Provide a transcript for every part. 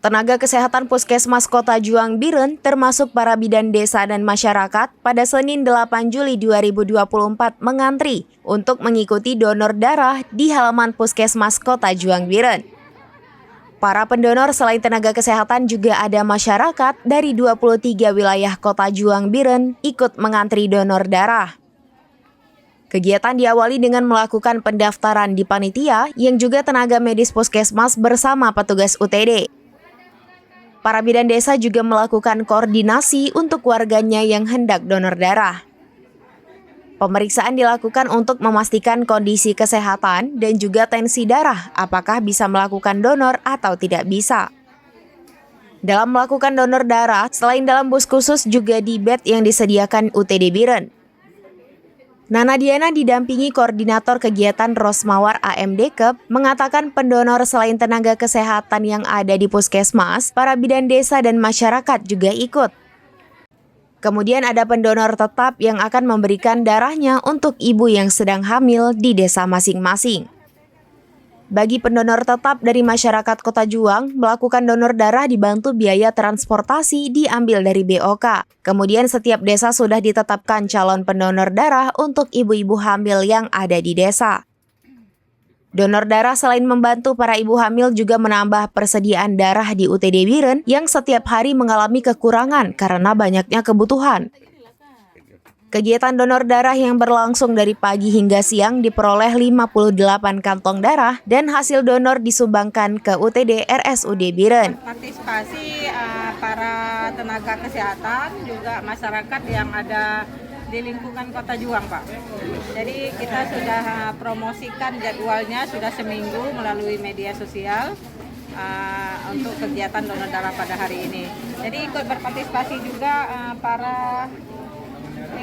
Tenaga kesehatan Puskesmas Kota Juang Biren, termasuk para bidan desa dan masyarakat, pada Senin 8 Juli 2024 mengantri untuk mengikuti donor darah di halaman Puskesmas Kota Juang Biren. Para pendonor selain tenaga kesehatan juga ada masyarakat dari 23 wilayah Kota Juang Biren ikut mengantri donor darah. Kegiatan diawali dengan melakukan pendaftaran di panitia yang juga tenaga medis Puskesmas bersama petugas UTD. Para bidan desa juga melakukan koordinasi untuk warganya yang hendak donor darah. Pemeriksaan dilakukan untuk memastikan kondisi kesehatan dan juga tensi darah, apakah bisa melakukan donor atau tidak bisa. Dalam melakukan donor darah, selain dalam bus khusus juga di bed yang disediakan UTD Biren. Nana Diana didampingi koordinator kegiatan Rosmawar AMDKEP mengatakan pendonor selain tenaga kesehatan yang ada di puskesmas, para bidan desa dan masyarakat juga ikut. Kemudian ada pendonor tetap yang akan memberikan darahnya untuk ibu yang sedang hamil di desa masing-masing. Bagi pendonor tetap dari masyarakat Kota Juang, melakukan donor darah dibantu biaya transportasi diambil dari BOK. Kemudian setiap desa sudah ditetapkan calon pendonor darah untuk ibu-ibu hamil yang ada di desa. Donor darah selain membantu para ibu hamil juga menambah persediaan darah di UTD Biren yang setiap hari mengalami kekurangan karena banyaknya kebutuhan. Kegiatan donor darah yang berlangsung dari pagi hingga siang diperoleh 58 kantong darah dan hasil donor disumbangkan ke UTD RSUD Biren. Partisipasi para tenaga kesehatan juga masyarakat yang ada di lingkungan Kota Juang, Pak. Jadi kita sudah promosikan jadwalnya sudah seminggu melalui media sosial untuk kegiatan donor darah pada hari ini. Jadi ikut berpartisipasi juga para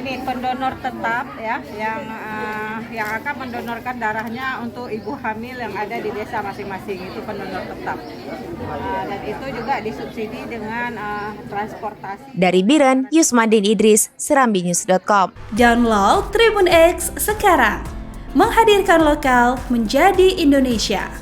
pendonor tetap ya yang akan mendonorkan darahnya untuk ibu hamil yang ada di desa masing-masing, itu pendonor tetap. Dan itu juga disubsidi dengan transportasi. Dari Biren, Yusmadin Idris, serambinews.com. Download Tribun X sekarang, menghadirkan lokal menjadi Indonesia.